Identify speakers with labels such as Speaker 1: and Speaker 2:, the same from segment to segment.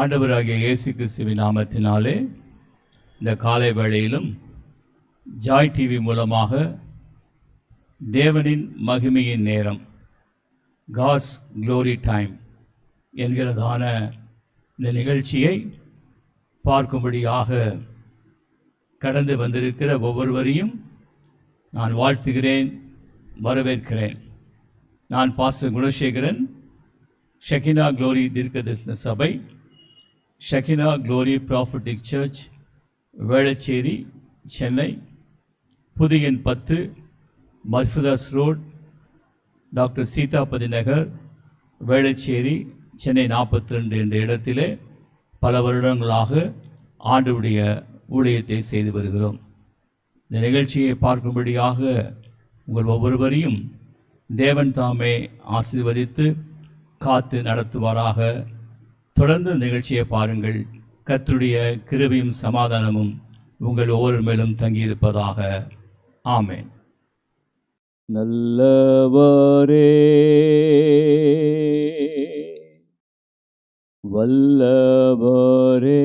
Speaker 1: ஆண்டவராகிய இயேசு கிறிஸ்துவின் நாமத்தினாலே இந்த காலை வேளையிலும் ஜாய் டிவி மூலமாக தேவனின் மகிமையின் நேரம், காட்ஸ் க்ளோரி டைம் என்கிறதான இந்த நிகழ்ச்சியை பார்க்கும்படியாக கடந்து வந்திருக்கிற ஒவ்வொருவரையும் நான் வாழ்த்துகிறேன், வரவேற்கிறேன். நான் பாஸ்டர் குணசேகரன், ஷெகினா க்ளோரி தீர்க்கதரிசன சபை, Shekinah Glory Prophetic Church, Velachery, Chennai, புதிய 10, மர்ஃபுதாஸ் ரோட், டாக்டர் சீதாபதி நகர், வேளச்சேரி, சென்னை 42 என்ற இடத்திலே பல வருடங்களாக ஆண்டவருடைய ஊழியத்தை செய்து வருகிறோம். இந்த நிகழ்ச்சியை பார்க்கும்படியாக உங்கள் ஒவ்வொருவரையும் தேவன் தாமே ஆசீர்வதித்து காத்து நடத்துவாராக. தொடர்ந்து நிகழ்ச்சியை பாருங்கள். கர்த்தருடைய கிருபையும் சமாதானமும் உங்கள் ஒவ்வொரு மேலும் தங்கியிருப்பதாக. ஆமென்.
Speaker 2: நல்லவரே, வல்லவரே,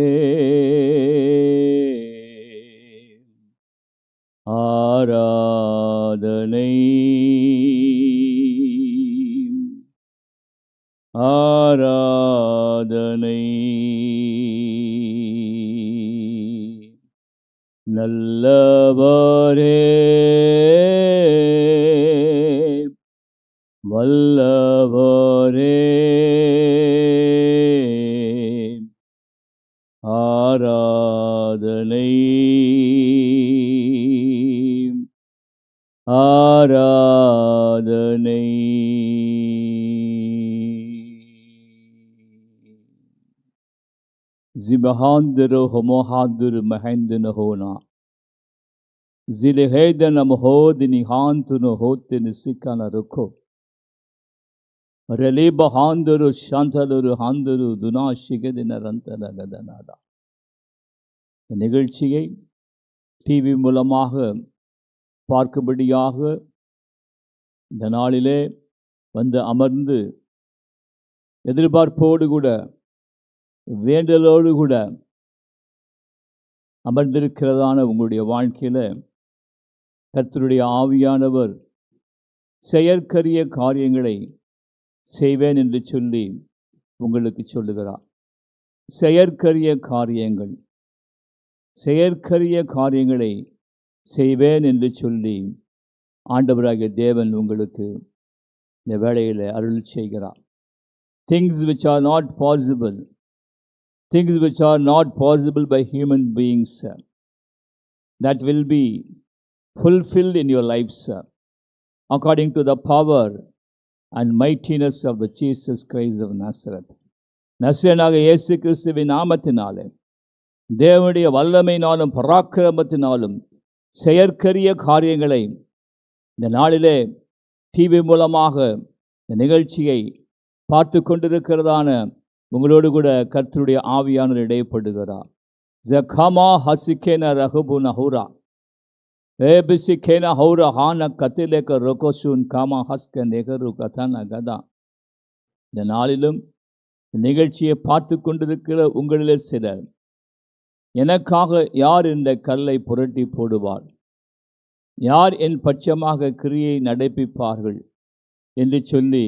Speaker 2: ஆராதனை ஆராதனை. நல்லவரே, வல்லவரே, ஆராதனை ஆராதனை. Zibahandro homohadru mahendna hona zilehedna mohodni hantunu hotni sikana ruko relibahandru shantaluru handru dunashigedina rantana gadanada. நிகழ்ச்சியை டிவி மூலமாக பார்க்கும்படியாக இந்த நாளிலே வந்து அமர்ந்து எதிர்பார்ப்போடு கூட வேண்டலோடு கூட அமர்ந்திருக்கிறதான உங்களுடைய வாழ்க்கையில் கர்த்தருடைய ஆவியானவர் செயற்கரிய காரியங்களை செய்வேன் என்று சொல்லி உங்களுக்கு சொல்லுகிறார். செயற்கரிய காரியங்களை செய்வேன் என்று சொல்லி ஆண்டவராகிய தேவன் உங்களுக்கு இந்த வேளையில் அருள் செய்கிறார். Things which are not possible by human beings, that will be fulfilled in your life, sir, according to the power and mightiness of the Jesus Christ of Nazareth. நசரேயனாக இயேசு கிறிஸ்துவின் நாமத்தினாலே தேவனுடைய வல்லமையினாலும் பராக்கிரமத்தினாலும் செயற்கரிய காரியங்களை இந்த நாளிலே டிவி மூலமாக இந்த நிகழ்ச்சியை பார்த்து கொண்டிருக்கிறதான உங்களோடு கூட கர்த்தருடைய ஆவியானவர் இடைப்படுகிறார். ஜகமா ஹசிகேன ரகுபு நஹூரா ஏபிசிகேன ஹௌரா ஹான கத்திலேக்க ரொகோசுன் காமா ஹஸ்க நெகரு கதான கதா. இந்த நாளிலும் நிகழ்ச்சியை பார்த்து கொண்டிருக்கிற உங்களிலே சிலர், எனக்காக யார் இந்த கல்லை புரட்டி போடுவார், யார் என் பட்சமாக கிரியை நடப்பிப்பார்கள் என்று சொல்லி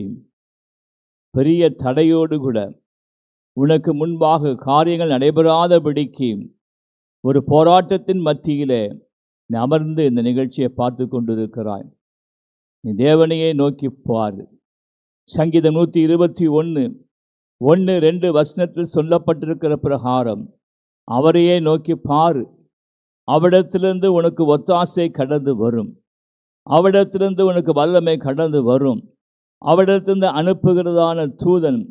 Speaker 2: பெரிய தடையோடு கூட உனக்கு முன்பாக காரியங்கள் நடைபெறாதபடிக்கு ஒரு போராட்டத்தின் மத்தியிலே நீ அமர்ந்து இந்த நிகழ்ச்சியை பார்த்து கொண்டிருக்கிறாய். நீ தேவனையே நோக்கி பார். சங்கீதம் 121:1-2 வசனத்தில் சொல்லப்பட்டிருக்கிற பிரகாரம் அவரையே நோக்கி பார். அவரிடத்திலிருந்து உனக்கு ஒத்தாசை கடந்து வரும், அவரிடத்திலிருந்து உனக்கு வல்லமை கடந்து வரும். அவரிடத்திலிருந்து அனுப்புகிறதான தூதன்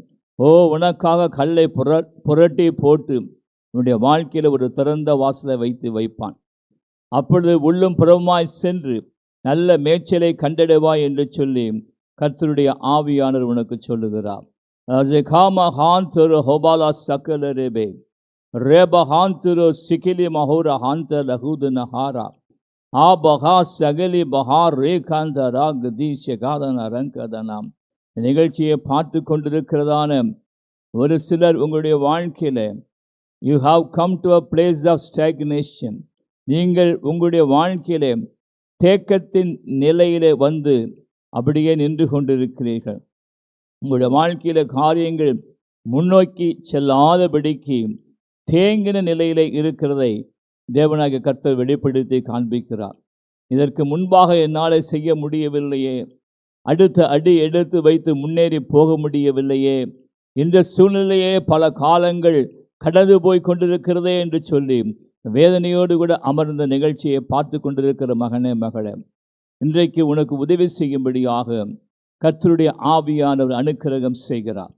Speaker 2: உனக்காக கல்லை புரட்டி போட்டு உன்னுடைய வாழ்க்கையில் ஒரு திறந்த வாசலை வைப்பான். அப்பொழுது உள்ளும் புறமாய் சென்று நல்ல மேய்ச்சலை கண்டடைவாய் என்று சொல்லி கர்த்தருடைய ஆவியானவர் உனக்கு சொல்லுகிறார். ரேபஹாந்துரு சிகிலி மஹூர ஹாந்த லஹூது நஹாரா ஆ பஹா சகலி பஹார் ரேகாந்த ராக் தி ஷெகாதன ரங்கதனாம். நிகழ்ச்சியை பார்த்து கொண்டிருக்கிறதான ஒரு சிலர் உங்களுடைய வாழ்க்கையில் you have come to a place of stagnation. நீங்கள் உங்களுடைய வாழ்க்கையிலே தேக்கத்தின் நிலையிலே வந்து அப்படியே நின்று கொண்டிருக்கிறீர்கள். உங்களுடைய வாழ்க்கையில் காரியங்கள் முன்னோக்கி செல்லாதபடிக்கு தேங்கின நிலையிலே இருக்கிறதை தேவனாகிய கர்த்தர் வெளிப்படுத்தி காண்பிக்கிறார். இதற்கு முன்பாக என்னால் செய்ய முடியவில்லையே, அடுத்த அடி எடுத்து வைத்து முன்னேறி போக முடியவில்லையே, இந்த சூழ்நிலையே பல காலங்கள் கடந்து போய் கொண்டிருக்கிறதே என்று சொல்லி வேதனையோடு கூட அமர்ந்த நிகழ்ச்சியை பார்த்து கொண்டிருக்கிற மகனே மகளே, இன்றைக்கு உனக்கு உதவி செய்யும்படியாக கர்த்தருடைய ஆவியானவர் அனுக்கிரகம் செய்கிறார்.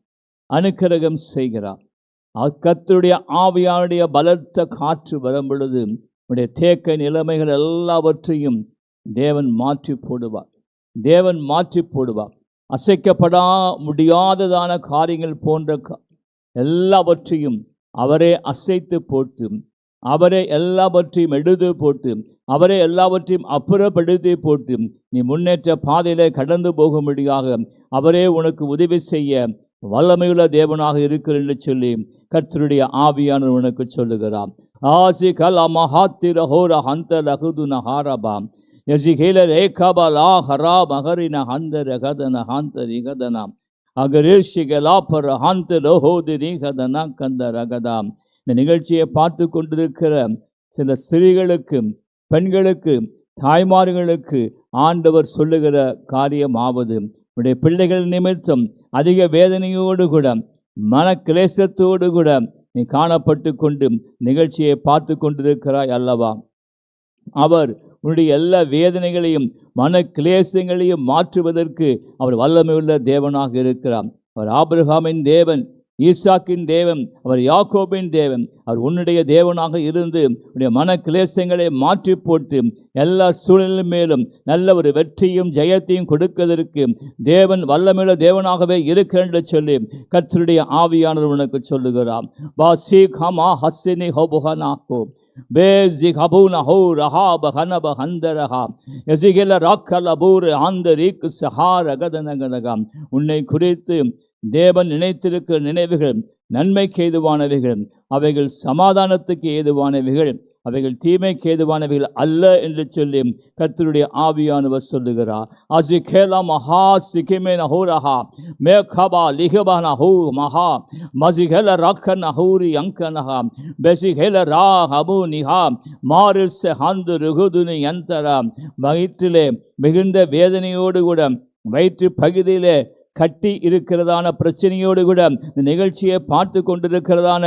Speaker 2: கர்த்தருடைய ஆவியானுடைய பலத்த காற்று வரும் பொழுது உடைய தேக்க நிலைமைகள் எல்லாவற்றையும் தேவன் மாற்றி போடுவார். அசைக்கப்படா முடியாததான காரியங்கள் போன்ற எல்லாவற்றையும் அவரே அசைத்து போட்டு, அவரே எல்லாவற்றையும் எடுத்து போட்டு, அவரே எல்லாவற்றையும் அப்புறப்படுத்தி போட்டு நீ முன்னேற்ற பாதையிலே கடந்து போகும்படியாக அவரே உனக்கு உதவி செய்ய வல்லமையுள்ள தேவனாக இருக்கிற என்று சொல்லி கர்த்தருடைய ஆவியானவர் உனக்கு சொல்லுகிறார். ஆசி கலா மகாத்திர ஹோர ஹந்த லகுதுன ஹாரபாம் யசிகேல ரேகபலா ஹரா மகரின ஹந்த ரகதன ஹந்த ரிகதனாம் அகரேஷிகலாபர் ஹந்த லோஹோதி ரிகதனா கந்த ரகதாம். இந்த நிகழ்ச்சியை பார்த்து கொண்டிருக்கிற சில ஸ்திரீகளுக்கு, பெண்களுக்கு, தாய்மார்களுக்கு ஆண்டவர் சொல்லுகிற காரியமாவது, உடைய பிள்ளைகள் நிமித்தம் அதிக வேதனையோடு கூட மன கிளேசத்தோடு கூட நீ காணப்பட்டு கொண்டு நிகழ்ச்சியை பார்த்து கொண்டிருக்கிறாய் அல்லவா? அவர் உன்னுடைய எல்லா வேதனைகளையும் மன கிளேசங்களையும் மாற்றுவதற்கு அவர் வல்லமையுள்ள தேவனாக இருக்கிறார். அவர் ஆபிரகாமின் தேவன், ஈசாக்கின் தேவன், அவர் யாக்கோபின் தேவன். அவர் உன்னுடைய தேவனாக இருந்து உன்னுடைய மன கிளேசங்களை மாற்றி போட்டு எல்லா சூழலின் மேலும் நல்ல ஒரு வெற்றியும் ஜெயத்தையும் கொடுப்பதற்கு தேவன் வல்லமையுள்ள தேவனாகவே இருக்கிறார் என்று சொல்லி கர்த்தருடைய ஆவியானவர் உனக்கு சொல்லுகிறார். பாசி கமா ஹஸ்ஸினி ஹோபுஹனாஹோ பேசி ஹபூன ஹோ ரஹா பஹனப ஹந்தரஹா எசிகல ராக்கல பூர் ஆந்தரிக் சஹார கதனகனகம். உன்னை குறித்து தேவன் நினைத்திருக்கிற நினைவுகள் நன்மைக்கு ஏதுவானவைகள், அவைகள் சமாதானத்துக்கு ஏதுவானவைகள், அவைகள் தீமைக்கு ஏதுவானவைகள் அல்ல என்று சொல்லி கர்த்தருடைய ஆவியானவர் சொல்லுகிறார். அசிகேலா மஹா சிகிமே நஹூரஹா மேகபா லிஹபா நஹூ மஹா மசிகேல ராக்க நஹூரி அங்கனஹா பெசிகேல ரா ஹபு நிஹா மாரிஸ் ஹந்து ருகுதுனி யந்தரா. வயிற்றிலே மிகுந்த வேதனையோடு கூட, வயிற்று பகுதியிலே கட்டி இருக்கிறதான பிரச்சனையோடு கூட இந்த நிகழ்ச்சியை பார்த்து கொண்டிருக்கிறதான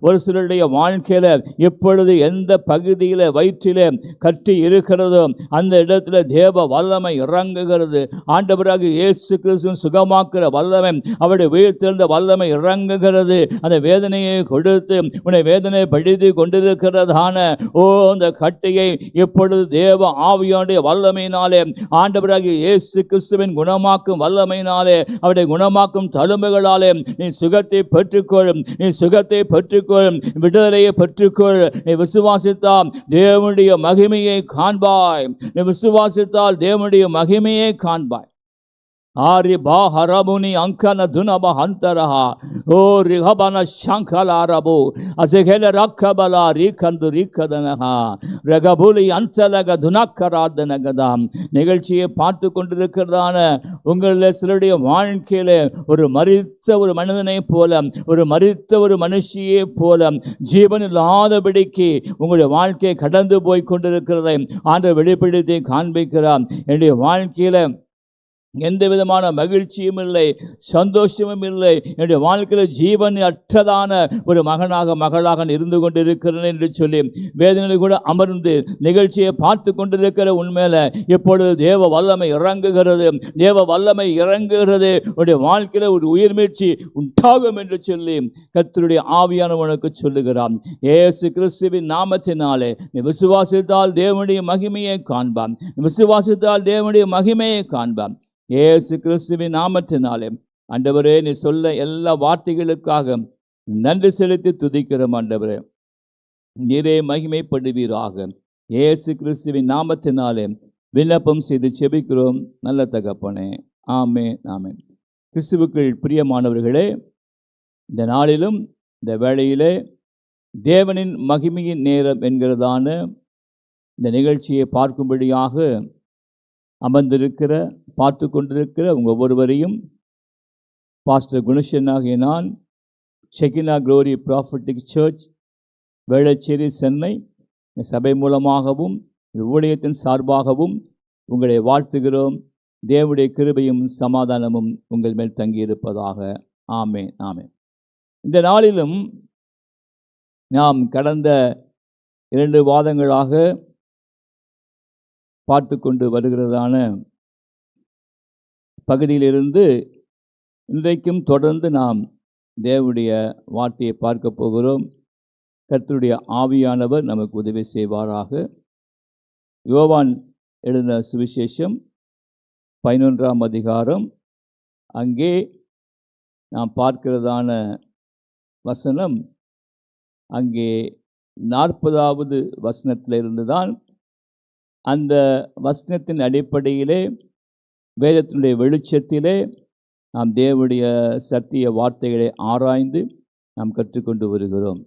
Speaker 2: ஒரு சிலருடைய வாழ்க்கையில் எப்பொழுது எந்த பகுதியில் வயிற்றிலே கட்டி இருக்கிறதோ அந்த இடத்துல தேவ வல்லமை இறங்குகிறது. ஆண்டவராக இயேசு கிறிஸ்து சுகமாக்குற வல்லமை, அவருடைய உயிர்த்தெழுந்த வல்லமை இறங்குகிறது. அந்த வேதனையை கொடுத்து உன்னை வேதனை படித்து கொண்டிருக்கிறதான அந்த கட்டியை எப்பொழுது தேவ ஆவியானுடைய வல்லமையினாலே, ஆண்டவராக இயேசு கிறிஸ்துவின் குணமாக்கும் வல்லமையினாலே, அவருடைய குணமாக்கும் தழும்புகளாலே நீ சுகத்தை பெற்றுக்கொள், விடுதலையை பெற்றுக்கொள். நீ விசுவாசித்தால் தேவனுடைய மகிமையை காண்பாய். ஆரி பா ஹரபுனி அங்கன துனப ஹந்தரஹா ஓ ரிஹபன ஷங்கலாரபு அசகேல ரக்கபலா ரிகந்து ரிகதனஹா ரகபுலி அந்தலக துனக்கராதனகதாம். நிகழ்ச்சியை பார்த்து கொண்டிருக்கிறதான உங்களில் சிலருடைய வாழ்க்கையில ஒரு மரித்த ஒரு மனிதனை போல, ஒரு மரித்த ஒரு மனுஷியை போல ஜீவன் இல்லாதபடிக்கு உங்களுடைய வாழ்க்கையை கடந்து போய் கொண்டிருக்கிறதை ஆண்டவர் வெளிப்படுத்தி காண்பிக்கிறார். என்னுடைய வாழ்க்கையில எந்த விதமான மகிழ்ச்சியும் இல்லை, சந்தோஷமும் இல்லை, என்னுடைய வாழ்க்கையில் ஜீவன் அற்றதான ஒரு மகளாக இருந்து கொண்டிருக்கிறேன் என்று சொல்லி வேதனையில் கூட அமர்ந்து நிகழ்ச்சியை பார்த்து கொண்டிருக்கிற உண்மையில இப்பொழுது தேவ வல்லமை இறங்குகிறது. உடைய வாழ்க்கையில் ஒரு உயிர்மீழ்ச்சி உண்டாகும் என்று சொல்லி கர்த்தருடைய ஆவியானவனுக்கு சொல்லுகிறான். இயேசு கிறிஸ்துவின் நாமத்தினாலே நீ விசுவாசித்தால் தேவனுடைய மகிமையை காண்பான். இயேசு கிறிஸ்துவின் நாமத்தினாலே ஆண்டவரே, நீ சொல்ல எல்லா வார்த்தைகளுக்காக நன்றி செலுத்தி துதிக்கிறோம். ஆண்டவரே, நீரே மகிமைப்படுவீராக. இயேசு கிறிஸ்துவின் நாமத்தினாலே விண்ணப்பம் செய்து செபிக்கிறோம் நல்ல தகப்பனே. ஆமென், ஆமென். கிறிஸ்துவுக்குள் பிரியமானவர்களே, இந்த நாளிலும் இந்த வேளையிலே தேவனின் மகிமையின் நேரம் என்கிறதான இந்த நிகழ்ச்சியை பார்க்கும்படியாக அமர்ந்திருக்கிற பார்த்து கொண்டிருக்கிற உங்கள் ஒவ்வொருவரையும் பாஸ்டர் குணசேகரன் ஆகிய நான் Shekinah Glory Prophetic Church Velachery Chennai சபை மூலமாகவும் ஊழியத்தின் சார்பாகவும் உங்களை வாழ்த்துகிறோம். தேவனுடைய கிருபையும் சமாதானமும் உங்கள் மேல் தங்கியிருப்பதாக. ஆமென், ஆமென். இந்த நாளிலும் நாம் கடந்த 2 வாரங்களாக பார்த்து கொண்டு வருகிறதான பகுதியிலிருந்து இன்றைக்கும் தொடர்ந்து நாம் தேவனுடைய வார்த்தையை பார்க்க போகிறோம். கர்த்தருடைய ஆவியானவர் நமக்கு உதவி செய்வாராக. யோவான் எழுதின சுவிசேஷம் 11ஆம் அதிகாரம், அங்கே நாம் பார்க்கிறதான வசனம் அங்கே 40வது வசனத்திலிருந்து தான். அந்த வசனத்தின் அடிப்படையிலே வேதத்தினுடைய வெளிச்சத்திலே நாம் தேவனுடைய சத்திய வார்த்தைகளை ஆராய்ந்து நாம் கற்றுக்கொண்டு வருகிறோம்.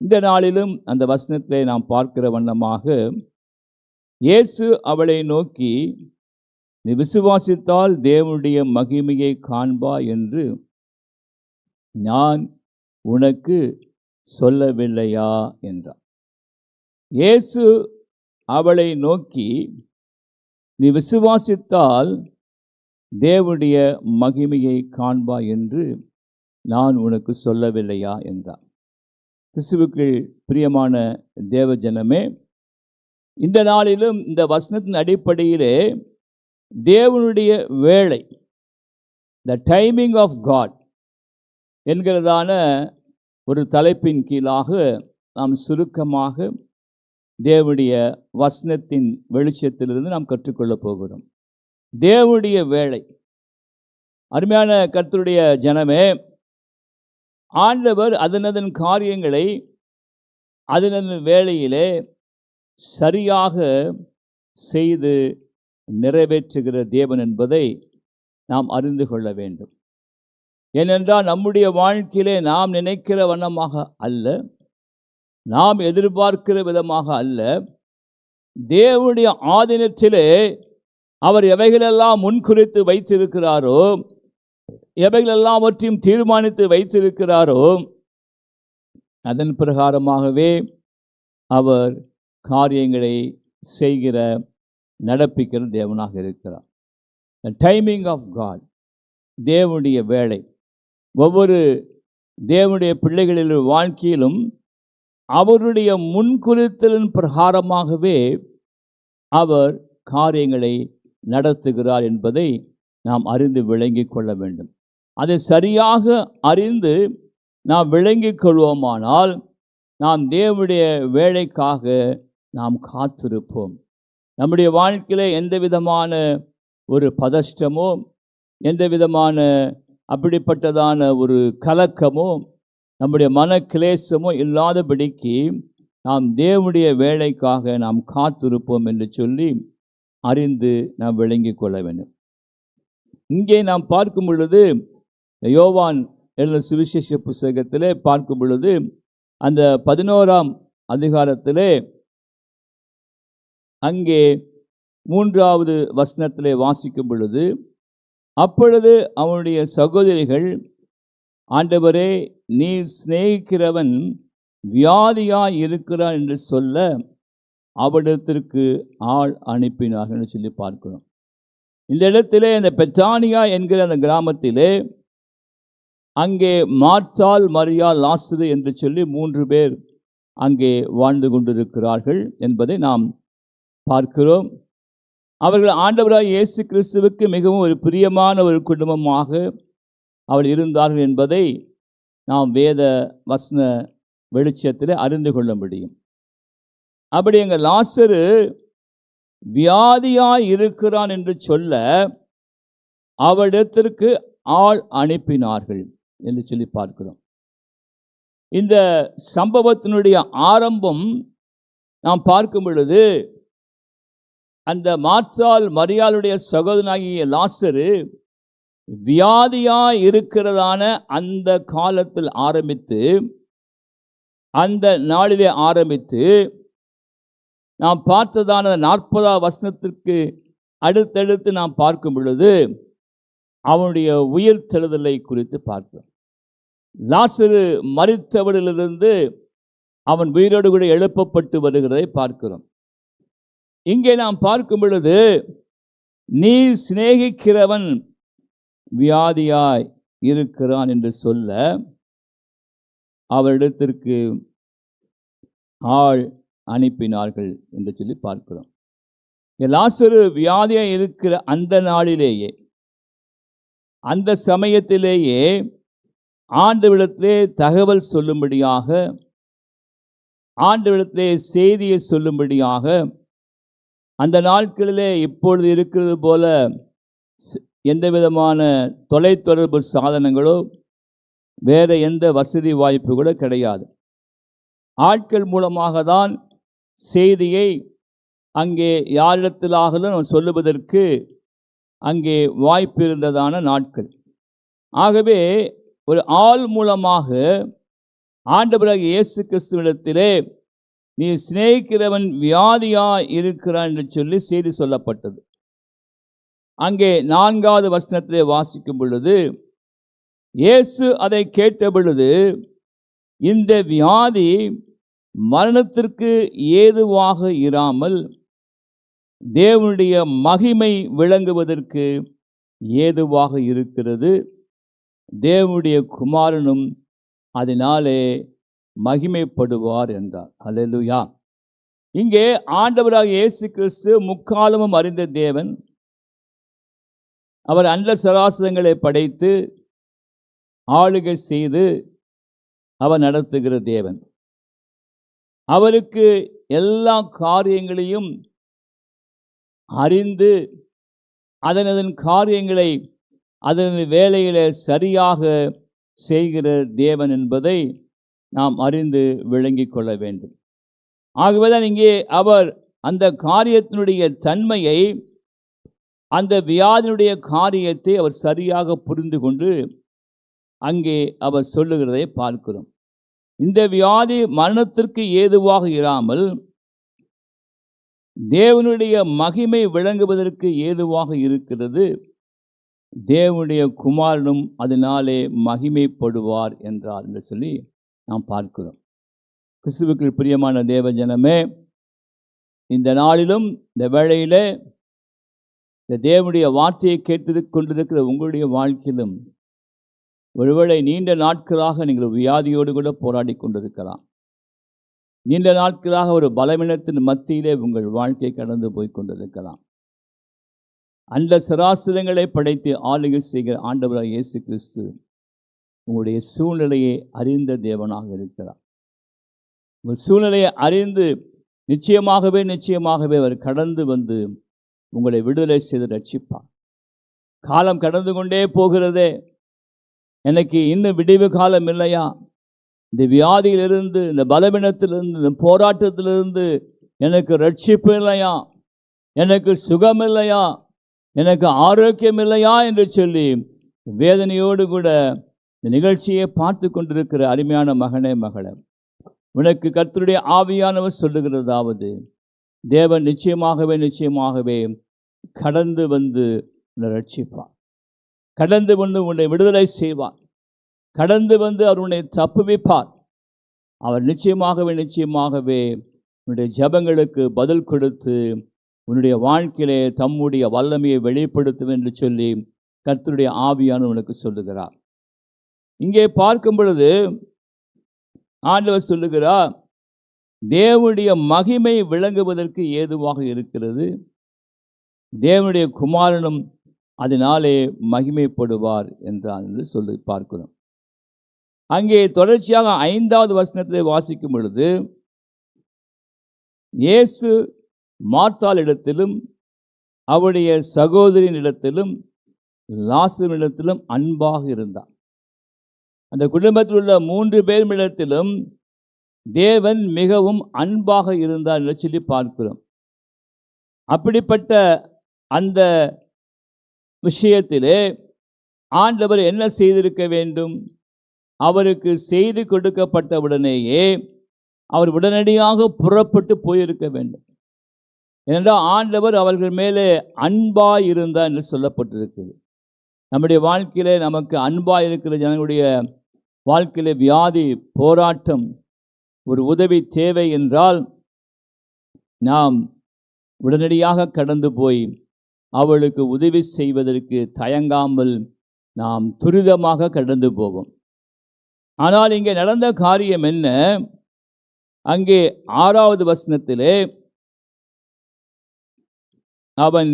Speaker 2: இந்த நாளிலும் அந்த வசனத்தை நாம் பார்க்கிற வண்ணமாக, இயேசு அவளை நோக்கி, நீ விசுவாசித்தால் தேவனுடைய மகிமையை காண்பாய் என்று நான் உனக்கு சொல்லவில்லையா என்றார். இயேசு அவளை நோக்கி, நீ விசுவாசித்தால் தேவனுடைய மகிமையை காண்பாய் என்று நான் உனக்கு சொல்லவில்லையா என்றார். கிறிஸ்துவுக்கு பிரியமான தேவ ஜனமே, இந்த நாளிலும் இந்த வசனத்தின் அடிப்படையிலே தேவனுடைய வேளை, த டைமிங் ஆஃப் காட் என்கிறதான ஒரு தலைப்பின் கீழாக நாம் சுருக்கமாக தேவனுடைய வசனத்தின் வெளிச்சத்திலிருந்து நாம் கற்றுக்கொள்ளப் போகிறோம். தேவனுடைய வேளை. அருமையான கர்த்தருடைய ஜனமே, ஆண்டவர் அதனதன் காரியங்களை அதனதன் வேளையிலே சரியாக செய்து நிறைவேற்றுகிற தேவன் என்பதை நாம் அறிந்து கொள்ள வேண்டும். ஏனென்றால் நம்முடைய வாழ்க்கையிலே நாம் நினைக்கிற வண்ணமாக அல்ல, நாம் எதிர்பார்க்கிற விதமாக அல்ல, தேவனுடைய ஆதீனத்திலே அவர் எவைகளெல்லாம் முன்குறித்து வைத்திருக்கிறாரோ, எவைகளெல்லாவற்றையும் தீர்மானித்து வைத்திருக்கிறாரோ, அதன் பிரகாரமாகவே அவர் காரியங்களை செய்கிற நடப்பிக்கிற தேவனாக இருக்கிறார். த டைமிங் ஆஃப் காட், தேவனுடைய வேளை. ஒவ்வொரு தேவனுடைய பிள்ளைகளின் வாழ்க்கையிலும் அவருடைய முன்குறித்தலின் பிரகாரமாகவே அவர் காரியங்களை நடத்துகிறார் என்பதை நாம் அறிந்து விளங்கிக் கொள்ள வேண்டும். அதை சரியாக அறிந்து நாம் விளங்கிக் கொள்வோமானால் நாம் தேவனுடைய வேலைக்காக நாம் காத்திருப்போம். நம்முடைய வாழ்க்கையில் எந்த விதமான ஒரு பதஷ்டமோ, எந்த விதமான அப்படிப்பட்டதான ஒரு கலக்கமோ, நம்முடைய மன கிளேசமோ இல்லாதபடிக்கு நாம் தேவனுடைய வேலைக்காக நாம் காத்திருப்போம் என்று சொல்லி அறிந்து நாம் விளங்கிக் கொள்ள வேண்டும். இங்கே நாம் பார்க்கும் பொழுது, யோவான் எழுதின சுவிசேஷ புத்தகத்திலே பார்க்கும் பொழுது, அந்த 11ஆம் அதிகாரத்திலே அங்கே 3வது வசனத்திலே வாசிக்கும் பொழுது, அப்பொழுது அவனுடைய சகோதரிகள், ஆண்டவரே, நீர் சிநேகிக்கிறவன் வியாதியாய் இருக்கிறான் என்று சொல்ல அவரிடத்திற்கு ஆள் அனுப்பினார்கள் என்று சொல்லி பார்க்கிறோம். இந்த இடத்திலே இந்த பெத்தானியா என்கிற அந்த கிராமத்திலே அங்கே மார்த்தாள், மரியாள், லாசரு என்று சொல்லி 3 பேர் அங்கே வாழ்ந்து கொண்டிருக்கிறார்கள் என்பதை நாம் பார்க்கிறோம். அவர்கள் ஆண்டவராய் இயேசு கிறிஸ்துவுக்கு மிகவும் ஒரு பிரியமான ஒரு குடும்பமாக அவள் இருந்தார்கள் என்பதை நாம் வேத வசன வெளிச்சத்தில் அறிந்து கொள்ள முடியும். அப்படி எங்கள் லாசரு வியாதியாய் இருக்கிறான் என்று சொல்ல அவரிடத்திற்கு ஆள் அனுப்பினார்கள் என்று சொல்லி பார்க்கிறோம். இந்த சம்பவத்தினுடைய ஆரம்பம் நாம் பார்க்கும் பொழுது, அந்த மார்த்தாள் மரியாளுடைய சகோதரனாகிய லாசரு வியாதியாய் இருக்கிறதான அந்த காலத்தில் ஆரம்பித்து, அந்த நாளிலே ஆரம்பித்து நாம் பார்த்ததான 40ஆம் வசனத்திற்கு அடுத்தடுத்து நாம் பார்க்கும் பொழுது அவனுடைய உயிர் தெழுதலை குறித்து பார்க்கிறோம். லாசரு மரித்தவரிலிருந்து அவன் உயிரோடு கூட எழுப்பப்பட்டு வருகிறதை பார்க்கிறோம். இங்கே நாம் பார்க்கும் பொழுது, நீ சிநேகிக்கிறவன் வியாதியாய் இருக்கிறான் என்று சொல்ல அவரிடத்திற்கு ஆள் அனுப்பினார்கள் என்று சொல்லி பார்க்கிறோம். லாசரு வியாதியாய் இருக்கிற அந்த நாளிலேயே, அந்த சமயத்திலேயே ஆண்டவரிடத்திலே தகவல் சொல்லும்படியாக, ஆண்டவரிடத்திலே செய்தியை சொல்லும்படியாக, அந்த நாட்களிலே இப்பொழுது இருக்கிறது போல எந்த விதமான தொலைத்தொடர்பு சாதனங்களோ வேறு எந்த வசதி வாய்ப்புகளோ கிடையாது. ஆட்கள் மூலமாக தான் செய்தியை அங்கே யாரிடத்திலாகலும் சொல்லுவதற்கு அங்கே வாய்ப்பு இருந்ததான நாட்கள். ஆகவே ஒரு ஆள் மூலமாக ஆண்டவராகிய இயேசு கிறிஸ்துவிடத்திலே நீ சிநேகிக்கிறவன் வியாதியாய் இருக்கிறான் என்று சொல்லி செய்தி சொல்லப்பட்டது. அங்கே 4வது வசனத்திலே வாசிக்கும் பொழுது, இயேசு அதை கேட்ட பொழுது, இந்த வியாதி மரணத்திற்கு ஏதுவாக இராமல் தேவனுடைய மகிமை விளங்குவதற்கு ஏதுவாக இருக்கிறது, தேவனுடைய குமாரனும் அதனாலே மகிமைப்படுவார் என்றார். அல்லேலூயா. இங்கே ஆண்டவராகிய இயேசு கிறிஸ்து முக்காலமும் அறிந்த தேவன். அவர் அண்ட சராசரங்களை படைத்து ஆளுகை செய்து அவர் நடத்துகிற தேவன். அவருக்கு எல்லா காரியங்களையும் அறிந்து அதன் காரியங்களை அதன் வேலைகளை சரியாக செய்கிற தேவன் என்பதை நாம் அறிந்து விளங்கி கொள்ள வேண்டும். ஆகவேதான் இங்கே அவர் அந்த காரியத்தினுடைய தன்மையை, அந்த வியாதியினுடைய காரியத்தை அவர் சரியாக புரிந்து கொண்டு அங்கே அவர் சொல்லுகிறதை பார்க்கிறோம். இந்த வியாதி மரணத்திற்கு ஏதுவாக இராமல் தேவனுடைய மகிமை விளங்குவதற்கு ஏதுவாக இருக்கிறது, தேவனுடைய குமாரனும் அதனாலே மகிமைப்படுவார் என்றார் என்று சொல்லி நாம் பார்க்கிறோம். கிறிஸ்துவுக்குள் பிரியமான தேவ ஜனமே, இந்த நாளிலும் இந்த வேளையிலே இந்த தேவனுடைய வார்த்தையை கேட்டு கொண்டிருக்கிற உங்களுடைய வாழ்க்கையிலும் ஒருவேளை நீண்ட நாட்களாக நீங்கள் வியாதியோடு கூட போராடி கொண்டிருக்கலாம். நீண்ட நாட்களாக ஒரு பலவீனத்தின் மத்தியிலே உங்கள் வாழ்க்கை கடந்து போய் கொண்டிருக்கலாம். அந்த சராசரங்களை படைத்து ஆளுகை செய்கிற ஆண்டவராக இயேசு கிறிஸ்து உங்களுடைய சூழ்நிலையை அறிந்த தேவனாக இருக்கிறார். உங்கள் சூழ்நிலையை அறிந்து நிச்சயமாகவே அவர் கடந்து வந்து உங்களை விடுதலை செய்து ரட்சிப்பார். காலம் கடந்து கொண்டே போகிறதே, எனக்கு இன்னும் விடிவு காலம் இல்லையா? இந்த வியாதியிலிருந்து, இந்த பலவீனத்திலிருந்து, இந்த போராட்டத்திலிருந்து எனக்கு ரட்சிப்பு இல்லையா? எனக்கு சுகம் இல்லையா? எனக்கு ஆரோக்கியம் இல்லையா என்று சொல்லி வேதனையோடு கூட இந்த நிகழ்ச்சியை பார்த்து கொண்டிருக்கிற அருமையான மகனே, மகளே, உனக்கு கர்த்தருடைய ஆவியானவர் சொல்லுகிறதாவது, தேவன் நிச்சயமாகவே கடந்து வந்து உன்னை ரட்சிப்பார், கடந்து வந்து உன்னை விடுதலை செய்வார், கடந்து வந்து அவர் உன்னை தப்புவிப்பார். அவர் நிச்சயமாகவே உன்னுடைய ஜெபங்களுக்கு பதில் கொடுத்து உன்னுடைய வாழ்க்கையிலே தம்முடைய வல்லமையை வெளிப்படுத்தும் என்று சொல்லி கர்த்தருடைய ஆவியானவர் உனக்கு சொல்லுகிறார். இங்கே பார்க்கும் பொழுது ஆண்டவர் சொல்லுகிறார், தேவனுடைய மகிமை விளங்குவதற்கு ஏதுவாக இருக்கிறது, தேவனுடைய குமாரனும் அதனாலே மகிமைப்படுவார் என்றார் என்று சொல்லி பார்க்கிறோம். அங்கே தொடர்ச்சியாக 5வது வசனத்தை வாசிக்கும் பொழுது, இயேசு மார்த்தாளிடத்திலும் அவருடைய சகோதரியினிடத்திலும் லாசருவினிடத்திலும் அன்பாக இருந்தார். அந்த குடும்பத்தில் உள்ள 3 பேரிடத்திலும் தேவன் மிகவும் அன்பாக இருந்தார் என்று சொல்லி பார்க்கிறோம். அப்படிப்பட்ட அந்த விஷயத்திலே ஆண்டவர் என்ன செய்திருக்க வேண்டும்? அவருக்கு செய்தி கொடுக்கப்பட்டவுடனேயே அவர் உடனடியாக புறப்பட்டு போயிருக்க வேண்டும். ஏனென்றால் ஆண்டவர் அவர்கள் மேலே அன்பாய் இருந்தார் என்று சொல்லப்பட்டிருக்குது. நம்முடைய வாழ்க்கையிலே நமக்கு அன்பாய் இருக்கிற ஜனங்களுடைய வாழ்க்கையிலே வியாதி, போராட்டம், ஒரு உதவி தேவை என்றால் நாம் உடனடியாக கடந்து போய் அவளுக்கு உதவி செய்வதற்கு தயங்காமல் நாம் துரிதமாக கடந்து போவோம். ஆனால் இங்கே நடந்த காரியம் என்ன? அங்கே 6வது வசனத்திலே அவன்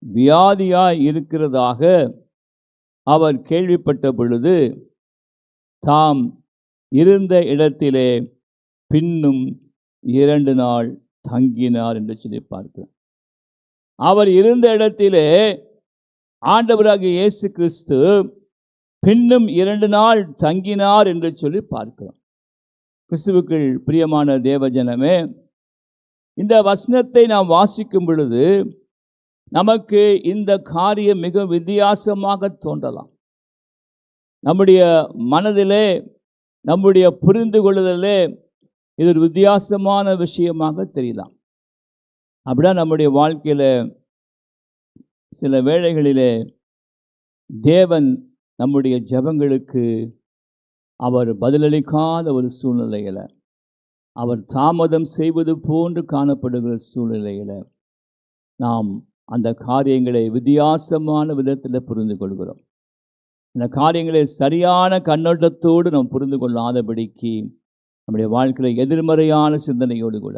Speaker 2: வியாதியாய் இருக்கிறதாக அவர் கேள்விப்பட்ட பொழுது தாம் இருந்த இடத்திலே பின்னும் 2 நாள் தங்கினார் என்று சொல்லி பார்க்கிறோம். அவர் இருந்த இடத்திலே ஆண்டவராகிய இயேசு கிறிஸ்து பின்னும் 2 நாள் தங்கினார் என்று சொல்லி பார்க்கிறோம். கிறிஸ்துவுக்குள் பிரியமான தேவஜனமே, இந்த வசனத்தை நாம் வாசிக்கும் பொழுது நமக்கு இந்த காரியம் மிக வித்தியாசமாக தோன்றலாம். நம்முடைய மனதிலே, நம்முடைய புரிந்து கொள்ளுதலே இது ஒரு வித்தியாசமான விஷயமாக தெரியலாம். அப்படின்னா நம்முடைய வாழ்க்கையில் சில வேளைகளிலே தேவன் நம்முடைய ஜெபங்களுக்கு அவர் பதிலளிக்காத ஒரு சூழ்நிலையில், அவர் தாமதம் செய்வது போன்று காணப்படுகிற சூழ்நிலையில் நாம் அந்த காரியங்களை வித்தியாசமான விதத்தில் புரிந்து கொள்கிறோம். இந்த காரியங்களை சரியான கண்ணோட்டத்தோடு நாம் புரிந்து கொள்ளாதபடிக்கு நம்முடைய வாழ்க்கையில் எதிர்மறையான சிந்தனையோடு கூட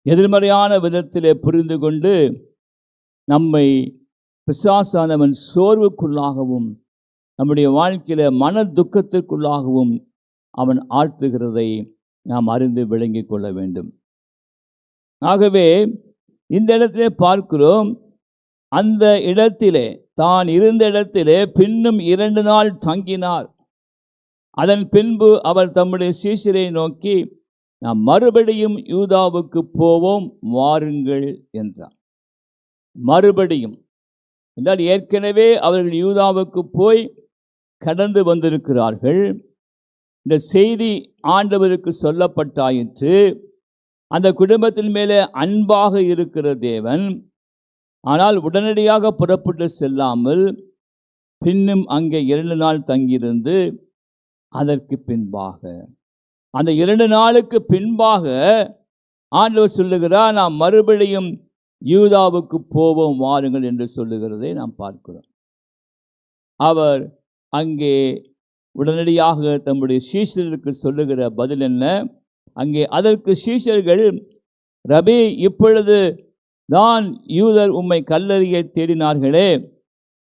Speaker 2: எதிர்மறையான விதத்தில் புரிந்து கொண்டு நம்மை பிசாசானவன் சோர்வுக்குள்ளாகவும் நம்முடைய வாழ்க்கையில் மன துக்கத்திற்குள்ளாகவும் அவன் ஆழ்த்துகிறதை நாம் அறிந்து விளங்கி கொள்ள வேண்டும். ஆகவே இந்த இடத்திலே பார்க்கிறோம், அந்த இடத்திலே தான் இருந்த இடத்திலே பின்னும் 2 நாள் தங்கினார். அதன் பின்பு அவர் தம்முடைய சீஷரை நோக்கி, நாம் மறுபடியும் யூதாவுக்கு போவோம், வாருங்கள் என்றார். மறுபடியும் என்றால் ஏற்கனவே அவர்கள் யூதாவுக்கு போய் கடந்து வந்திருக்கிறார்கள். இந்த செய்தி ஆண்டவருக்கு சொல்லப்பட்டாயிற்று. அந்த குடும்பத்தின் மேலே அன்பாக இருக்கிற தேவன் ஆனால் உடனடியாக புறப்பட்டு செல்லாமல் பின்னும் அங்கே 2 நாள் தங்கியிருந்து அதற்கு பின்பாக அந்த 2 நாளுக்கு பின்பாக ஆண்டவர் சொல்லுகிறார், நாம் மறுபடியும் யூதாவுக்கு போவோம் வாருங்கள் என்று சொல்லுகிறதை நாம் பார்க்கிறோம். அவர் அங்கே உடனடியாக தம்முடைய சீஷர்களுக்கு சொல்லுகிற பதில் என்ன? அங்கே அதற்கு சீஷர்கள், ரபி, இப்பொழுது தான் யூதர் உம்மை கல்லறிய தேடினார்களே,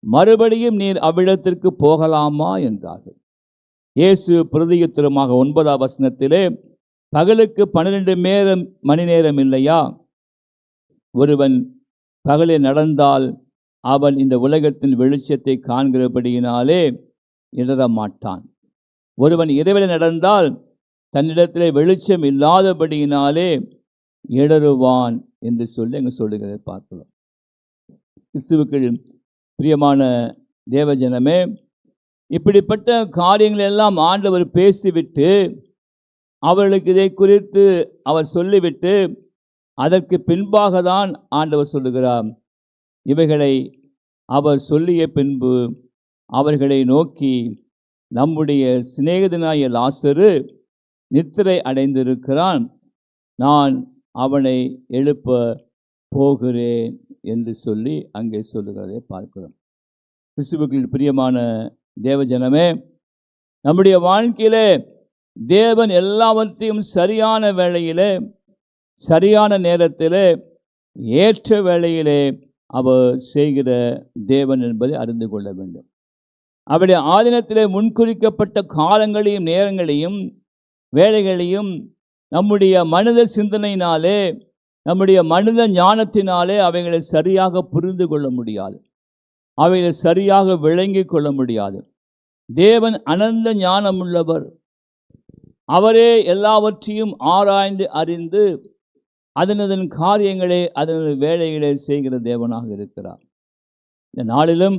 Speaker 2: மறுபடியும் நீர் அவ்விடத்திற்கு போகலாமா என்றார்கள். இயேசு பிரதியுத்தரமாக 9ஆம் வசனத்திலே, பகலுக்கு 12 மணி நேரம் இல்லையா? ஒருவன் பகலில் நடந்தால் அவன் இந்த உலகத்தின் வெளிச்சத்தை காண்கிறபடியினாலே இடரமாட்டான். ஒருவன் இரவில் நடந்தால் தன்னிடத்திலே வெளிச்சம் இல்லாதபடியினாலே இடருவான் என்று சொல்லி அங்கே சொல்லுகிறதை பார்க்கலாம். கிறிஸ்துவுக்கு பிரியமான தேவஜனமே, இப்படிப்பட்ட காரியங்கள் எல்லாம் ஆண்டவர் பேசிவிட்டு அவர்களுக்கு இதை குறித்து அவர் சொல்லிவிட்டு அதற்கு பின்பாக தான் ஆண்டவர் சொல்லுகிறார். இவைகளை அவர் சொல்லிய பின்பு அவர்களை நோக்கி, நம்முடைய சிநேகிதனாகிய லாசரு நித்திரை அடைந்திருக்கிறான், நான் அவனை எழுப்ப போகிறேன் என்று சொல்லி அங்கே சொல்லுகிறதை பார்க்கிறோம். கிறிஸ்துவுக்குள் பிரியமான தேவஜனமே, நம்முடைய வாழ்க்கையிலே தேவன் எல்லாவற்றையும் சரியான வேளையிலே, சரியான நேரத்திலே, ஏற்ற வேளையிலே அவர் செய்கிற தேவன் என்பதை அறிந்து கொள்ள வேண்டும். அவருடைய ஆதீனத்திலே முன்குறிக்கப்பட்ட காலங்களையும் நேரங்களையும் வேலைகளையும் நம்முடைய மனித சிந்தனையினாலே, நம்முடைய மனித ஞானத்தினாலே அவைகளை சரியாக புரிந்து கொள்ள முடியாது, அவைகளை சரியாக விளங்கி கொள்ள முடியாது. தேவன் அனந்த ஞானமுள்ளவர். அவரே எல்லாவற்றையும் ஆராய்ந்து அறிந்து அதனதன் காரியங்களை அதன் வேலைகளை செய்கிற தேவனாக இருக்கிறார். இந்த நாளிலும்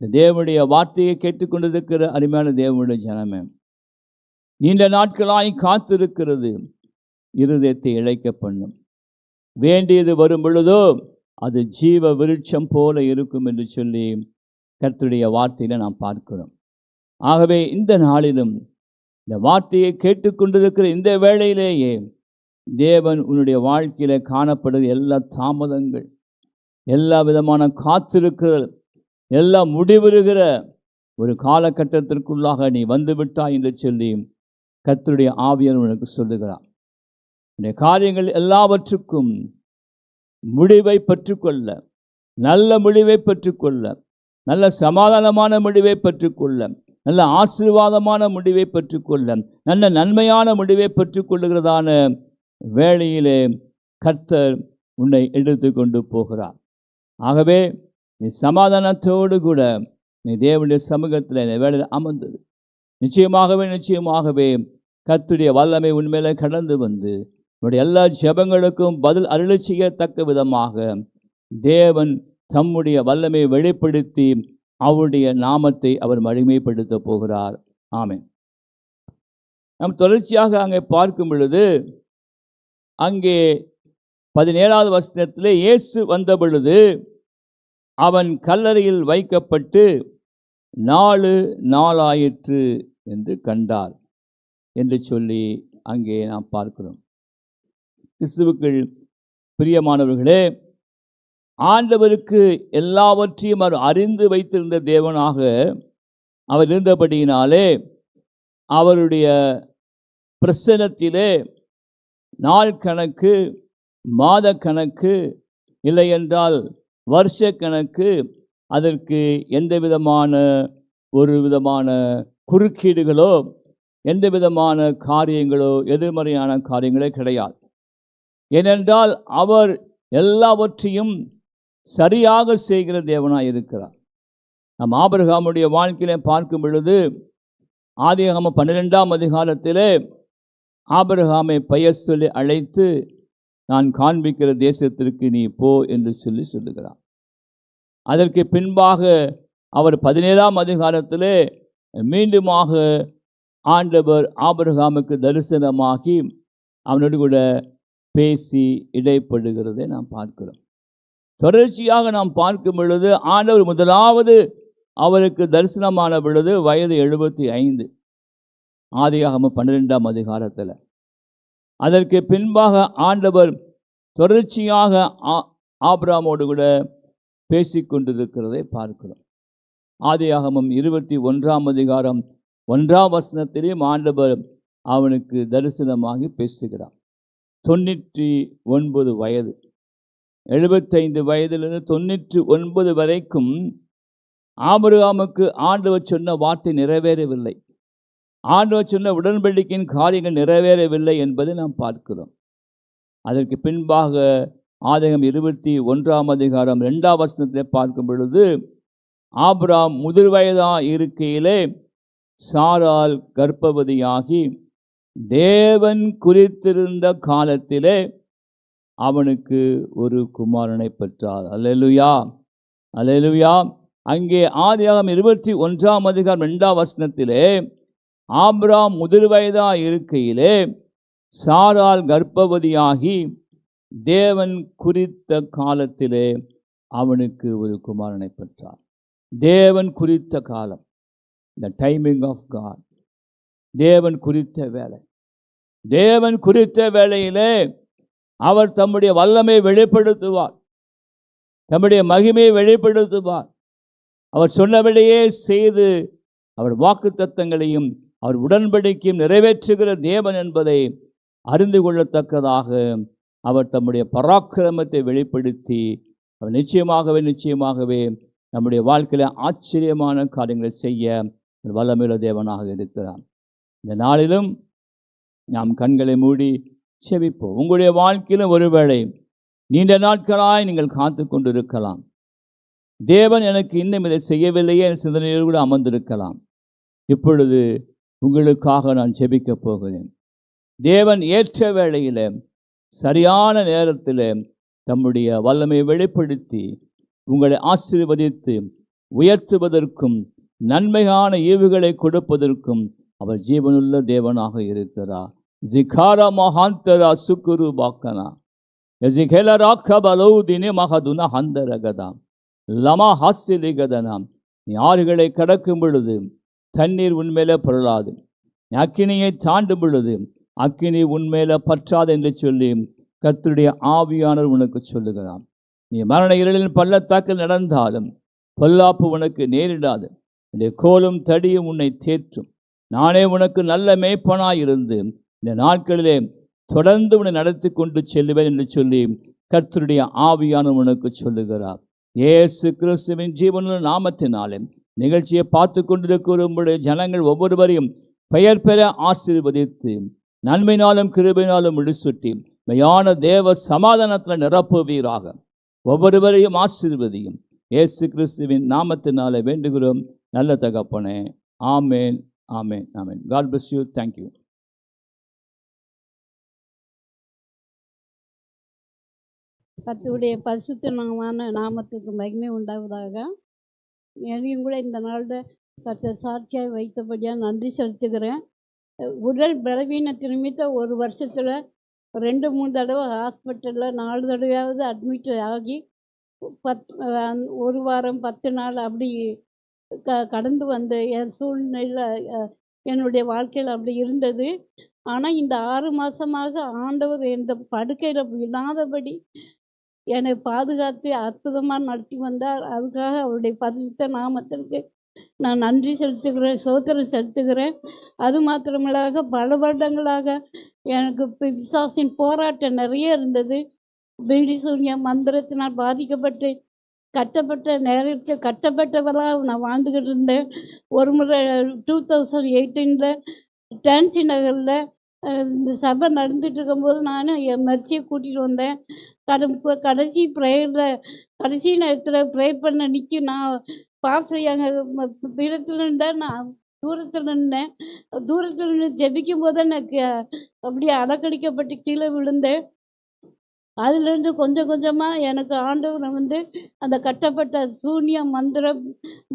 Speaker 2: இந்த தேவனுடைய வார்த்தையை கேட்டுக்கொண்டிருக்கிற அருமையான தேவனுடைய ஜனமே, நீண்ட நாட்களாய் காத்திருக்கிறது இருதயத்தை இழைக்க பண்ணும். வேண்டியது வரும் பொழுதோ அது ஜீவ விருட்சம் போல இருக்கும் என்று சொல்லி கர்த்தருடைய வார்த்தையில நாம் பார்க்கிறோம். ஆகவே இந்த நாளிலும் இந்த வார்த்தையை கேட்டுக்கொண்டிருக்கிற இந்த வேளையிலேயே தேவன் உன்னுடைய வாழ்க்கையில காணப்படுகிற எல்லா தாமதங்கள், எல்லா விதமான காத்திருக்கிற, எல்லாம் முடிவுறுகிற ஒரு காலகட்டத்திற்குள்ளாக நீ வந்து விட்டாய் என்று சொல்லி கர்த்தருடைய ஆவியானவர் உனக்கு சொல்லுகிறார். இந்த காரியங்கள் எல்லாவற்றுக்கும் முடிவை பெற்றுக்கொள்ள, நல்ல முடிவை பெற்றுக்கொள்ள, நல்ல சமாதானமான முடிவை பெற்றுக்கொள்ள, நல்ல ஆசீர்வாதமான முடிவை பெற்றுக்கொள்ள, நல்ல நன்மையான முடிவை பெற்றுக்கொள்ளுகிறதான வேளையிலே கர்த்தர் உன்னை எடுத்து கொண்டு போகிறார். ஆகவே நீ சமாதானத்தோடு கூட நீ தேவனுடைய சமூகத்தில் இந்த வேளையில் அமர்ந்தது நிச்சயமாகவே கர்த்தருடைய வல்லமை உண்மையில கடந்து வந்து உன்னுடைய எல்லா ஜெபங்களுக்கும் பதில் அருளி செய்யத்தக்க விதமாக தேவன் தம்முடைய வல்லமையை வெளிப்படுத்தி அவருடைய நாமத்தை அவர் மகிமைப்படுத்த போகிறார். ஆமென். நாம் தொடர்ச்சியாக அங்கே பார்க்கும் பொழுது அங்கே 17வது வசனத்திலே இயேசு வந்த பொழுது அவன் கல்லறையில் வைக்கப்பட்டு 4 நாளாயிற்று என்று கண்டார் என்று சொல்லி அங்கே நாம் பார்க்கிறோம். கிறிஸ்துவுக்குள் பிரியமானவர்களே, ஆண்டவருக்கு எல்லாவற்றையும் அவர் அறிந்து வைத்திருந்த தேவனாக அவர் இருந்தபடியினாலே அவருடைய பிரசன்னத்திலே நாள் கணக்கு, மாத கணக்கு, இல்லை என்றால் வருஷ கணக்கு, அதற்கு எந்த விதமான ஒரு விதமான குறுக்கீடுகளோ எந்த விதமான காரியங்களோ எதிர்மறையான காரியங்களே கிடையாது. ஏனென்றால் அவர் எல்லாவற்றையும் சரியாக செய்கிற தேவனாய் இருக்கிறார். நம் ஆபிரகாமுடைய வாழ்க்கையிலே பார்க்கும் பொழுது ஆதியாகமம் 12ஆம் அதிகாரத்திலே ஆபிரகாமை பெயர் சொல்லி அழைத்து நான் காண்பிக்கிற தேசத்திற்கு நீ போ என்று சொல்லுகிறார். அதற்கு பின்பாக அவர் 17ஆம் அதிகாரத்திலே மீண்டுமாக ஆண்டவர் ஆபிரகாமுக்கு தரிசனமாகி அவனோடு கூட பேசி இடைப்படுகிறதை நாம் பார்க்கிறோம். தொடர்ச்சியாக நாம் பார்க்கும் பொழுது ஆண்டவர் முதலாவது அவருக்கு தரிசனமான பொழுது வயது 75, ஆதியாகமம் 12ஆம் அதிகாரத்தில். அதற்கு பின்பாக ஆண்டவர் தொடர்ச்சியாக ஆபிரகாமோடு கூட பேசிக்கொண்டிருக்கிறதை பார்க்கிறோம். ஆதியாகமம் 21ஆம் அதிகாரம் 1ஆம் வசனத்திலேயும் ஆண்டவர் அவனுக்கு தரிசனமாகி பேசுகிறார். 99 வயது, 75 வயதிலிருந்து 99 வரைக்கும் ஆபிரகாமுக்கு ஆண்டவர் சொன்ன வார்த்தை நிறைவேறவில்லை. ஆண்டவர் சொன்ன உடன்படிக்கையின் காரியங்கள் நிறைவேறவில்லை என்பதை நாம் பார்க்கிறோம். அதற்கு பின்பாக ஆதியாகமம் 21ஆம் அதிகாரம் 2ஆம் வசனத்திலே பார்க்கும் பொழுது ஆபிரகாம் முதிர் வயதாக இருக்கையிலே சாராள் கர்ப்பவதியாகி தேவன் குறித்திருந்த காலத்திலே அவனுக்கு ஒரு குமாரனை பெற்றார். அல்லேலூயா, அல்லேலூயா. அங்கே ஆதியாகமம் 21ஆம் அதிகாரம் 2ஆம் வசனத்திலே ஆபிரகாம் முதிர் வயதாக இருக்கையிலே சாராள் கர்ப்பவதியாகி தேவன் குறித்த காலத்திலே அவனுக்கு ஒரு குமாரனை பெற்றார். தேவன் குறித்த காலம், the timing of God. தேவன் குறித்த வேலை, தேவன் குறித்த வேளையிலே அவர் தம்முடைய வல்லமை வெளிப்படுத்துவார், தம்முடைய மகிமையை வெளிப்படுத்துவார். அவர் சொன்னபடியே செய்து அவர் வாக்குத்தத்தங்களையும் அவர் உடன்படிக்கையும் நிறைவேற்றுகிற தேவன் என்பதை அறிந்து கொள்ளத்தக்கதாக அவர் தம்முடைய பராக்கிரமத்தை வெளிப்படுத்தி அவர் நிச்சயமாகவே நம்முடைய வாழ்க்கையில் ஆச்சரியமான காரியங்களை செய்ய வல்லமையுள்ள தேவனாக இருக்கிறார். இந்த நாளிலும் நாம் கண்களை மூடி செபிப்போம். உங்களுடைய வாழ்க்கையில் ஒருவேளை நீண்ட நாட்களாய் நீங்கள் காத்து கொண்டு இருக்கலாம். தேவன் எனக்கு இன்னும் இதை செய்யவில்லையே என் சிந்தனையில் கூட அமர்ந்திருக்கலாம். இப்பொழுது உங்களுக்காக நான் ஜெபிக்க போகிறேன். தேவன் ஏற்ற வேளையில் சரியான நேரத்தில் தம்முடைய வல்லமையை வெளிப்படுத்தி உங்களை ஆசீர்வதித்து உயர்த்துவதற்கும் நன்மையான ஈவுகளை கொடுப்பதற்கும் அவர் ஜீவனுள்ள தேவனாக இருக்கிறார். ஜிகாரா மகாந்தரா சுக்குரு பாக்கனா எசிகேலரா கபலௌதினி மகதுன ஹந்தரகதாம் லமா ஹாஸ்திலிகதனாம். நீ ஆறுகளை கடக்கும் பொழுது தண்ணீர் உன்மேலே புரளாது, அக்கினியை தாண்டும் பொழுது அக்கினி உன்மேலே பற்றாது என்று சொல்லி கர்த்தருடைய ஆவியானவர் உனக்கு சொல்லுகிறார். நீ மரண இருளின் பள்ளத்தாக்கில் நடந்தாலும் பொல்லாப்பு உனக்கு நேரிடாது, இந்த கோலும் தடியும் உன்னை தேற்றும். நானே உனக்கு நல்ல மேய்ப்பனாயிருந்து இந்த நாட்களிலே தொடர்ந்து உன்னை நடத்தி கொண்டு செல்லுவேன் என்று சொல்லி கர்த்தருடைய ஆவியானவர் உனக்கு சொல்லுகிறார். இயேசு கிறிஸ்துவின் ஜீவனுள்ள நாமத்தினாலே நிகழ்ச்சியை பார்த்து கொண்டிருக்கிற உங்களுடைய ஜனங்கள் ஒவ்வொருவரையும் பெயர் பெற ஆசீர்வதித்து நன்மையினாலும் கிருபையினாலும் முடிசூட்டி மெய்யான தேவ சமாதானத்தில் நிரப்புவீராக. ஒவ்வொருவரையும் ஆசீர்வதியும் இயேசு கிறிஸ்துவின் நாமத்தினாலே வேண்டுகிறோம் நல்ல தகப்பனே. Amen, amen, amen. God bless you. Thank you.
Speaker 3: கர்த்தருடைய பரிசுத்தமான நாமத்துக்கு மகிமை உண்டாவதாக. என்னையும் கூட இந்த நாளில் கர்த்தர் சாட்சியாக வைத்தபடியாக நன்றி செலுத்துகிறேன். உடல் பலவீனத்து நிமித்தம் ஒரு வருஷத்தில் 2-3 தடவை ஹாஸ்பிட்டலில் 4 தடவையாவது அட்மிட் ஆகி 1 வாரம் 10 நாள் அப்படி கடந்து வந்த என் சூழ்நிலை என்னுடைய வாழ்க்கையில் அப்படி இருந்தது. ஆனால் இந்த 6 மாதமாக ஆண்டவர் இந்த படுக்கையில் விடாதபடி என்னை பாதுகாத்து அற்புதமாக நடத்தி வந்தார். அதுக்காக அவருடைய பரிசுத்த நாமத்திற்கு நான் நன்றி செலுத்துகிறேன், ஸ்தோத்திரம் செலுத்துகிறேன். அது மாத்திரமில்லாக பல வருடங்களாக எனக்கு பிசாசின் போராட்டம் நிறைய இருந்தது. பீடி சூன்ய மந்திரத்தினால் பாதிக்கப்பட்டு கட்டப்பட்டவராக நான் வாழ்ந்துக்கிட்டு இருந்தேன். ஒரு முறை 2018 டான்சி நகரில் இந்த சபை நடந்துட்டு இருக்கும்போது நான் என் மெர்சியை கூட்டிகிட்டு வந்தேன். கடைசி ப்ரேயரில் கடைசி நேரத்தில் ப்ரேயர் பண்ண நிற்கும். நான் பாஸ்டர் எங்கள் பீடத்தில் நின்றேன். நான் தூரத்தில் நின்றேன். தூரத்தில் நின்று ஜெபிக்கும் போது எனக்கு அப்படியே அடக்கடிக்கப்பட்டு கீழே விழுந்தேன். அதிலிருந்து கொஞ்சம் கொஞ்சமாக எனக்கு ஆண்டவர் அந்த கட்டப்பட்ட சூன்யம் மந்திரம்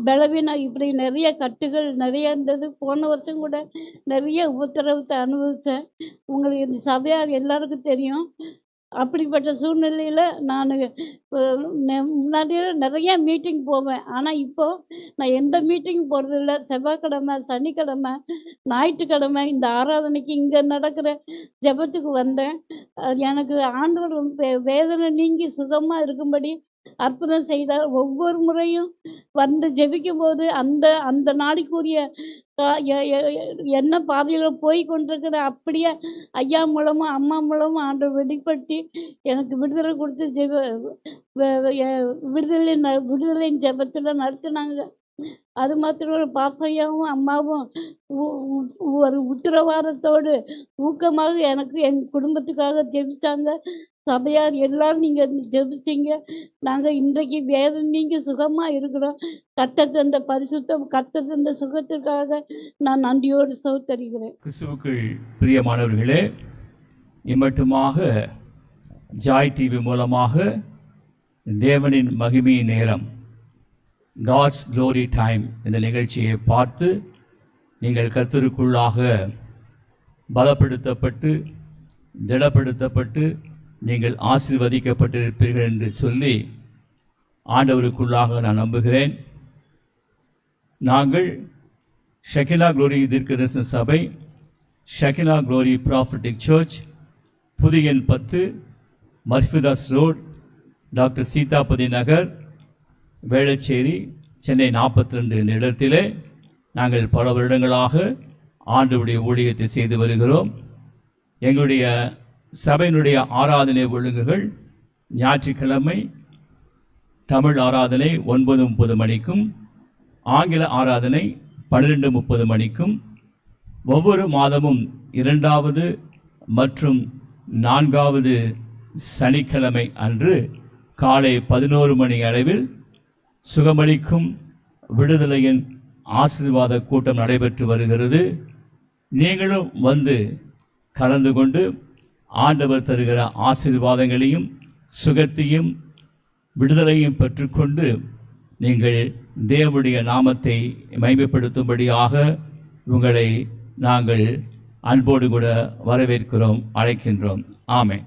Speaker 3: பலவீனம் இப்படி நிறைய கட்டுகள் நிறைய இருந்தது. போன வருஷம் கூட நிறைய உபத்திரவத்தை அனுபவித்தேன். உங்களுக்கு இந்த சபையார் எல்லாருக்கும் தெரியும். அப்படிப்பட்ட சூழ்நிலையில் நான் முன்னாடியே நிறைய மீட்டிங் போவேன். ஆனால் இப்போது நான் எந்த மீட்டிங் போகிறதில்ல. செவ்வாய்க்கிழமை, சனிக்கிழமை, ஞாயிற்றுக்கிழமை இந்த ஆராதனைக்கு இங்கே நடக்கிற ஜெபத்துக்கு வந்தேன். எனக்கு ஆண்டவர் வேதனை நீங்கி சுகமாக இருக்கும்படி அற்புதம் செய்தார். ஒவ்வொரு முறையும் வந்து ஜெபிக்கும் போது அந்த நாளைக்குரிய என்ன பாதையில் போய் கொண்டிருக்கிற அப்படியே ஐயா மூலமும் அம்மா மூலமும் ஆண்டவர் வெளிப்படுத்தி எனக்கு விடுதலை கொடுத்து விடுதலையின் ஜெபத்தில் நடத்தினாங்க. அது மாத்திரம் பாசையாவும் அம்மாவும் ஒரு உத்தரவாதத்தோடு ஊக்கமாக எனக்கு என் குடும்பத்துக்காக ஜெபித்தாங்க. சபையார் எல்லாரும் நீங்கள் ஜெபிச்சிங்க. நாங்கள் இன்றைக்கு வேதனை நீங்கள் சுகமாக இருக்கிறோம். கர்த்தர் தந்த பரிசுத்தம், கர்த்தர் தந்த சுகத்திற்காக நான் நன்றியோடு ஸ்தோத்திரிக்கிறேன்.
Speaker 1: கிறிஸ்துவுக்குள் பிரியமானவர்களே, இம்மட்டுமாக ஜாய் டிவி மூலமாக தேவனின் மகிமை நேரம், காட்ஸ் க்ளோரி டைம் இந்த நிகழ்ச்சியை பார்த்து நீங்கள் கர்த்தருக்குள்ளாக பலப்படுத்தப்பட்டு திடப்படுத்தப்பட்டு நீங்கள் ஆசீர்வதிக்கப்பட்டிருப்பீர்கள் என்று சொல்லி ஆண்டவருக்குள்ளாக நான் நம்புகிறேன். நாங்கள் ஷெகினா க்ளோரி தீர்க்கதரிசன சபை, ஷெகினா க்ளோரி ப்ராஃபட்டிக் சர்ச், புதிய 10, மர்ஃபிதாஸ் ரோட், டாக்டர் சீதாபதி நகர், வேளச்சேரி, சென்னை 42 என்ற இடத்திலே நாங்கள் பல வருடங்களாக ஆண்டவருடைய ஊழியத்தை செய்து வருகிறோம். எங்களுடைய சபையினுடைய ஆராதனை ஒழுங்குகள் ஞாயிற்றுக்கிழமை தமிழ் ஆராதனை 9:30 மணிக்கும், ஆங்கில ஆராதனை 12:30 மணிக்கும், ஒவ்வொரு மாதமும் 2வது மற்றும் 4வது சனிக்கிழமை அன்று காலை 11 மணி அளவில் சுகமளிக்கும் விடுதலையின் ஆசீர்வாத கூட்டம் நடைபெற்று வருகிறது. நீங்களும் வந்து கலந்து கொண்டு ஆண்டவர் தருகிற ஆசீர்வாதங்களையும் சுகத்தையும் விடுதலையும் பெற்றுக்கொண்டு நீங்கள் தேவனுடைய நாமத்தை மகிமைப்படுத்தும்படியாக உங்களை நாங்கள் அன்போடு கூட வரவேற்கிறோம், அழைக்கின்றோம். ஆமென்.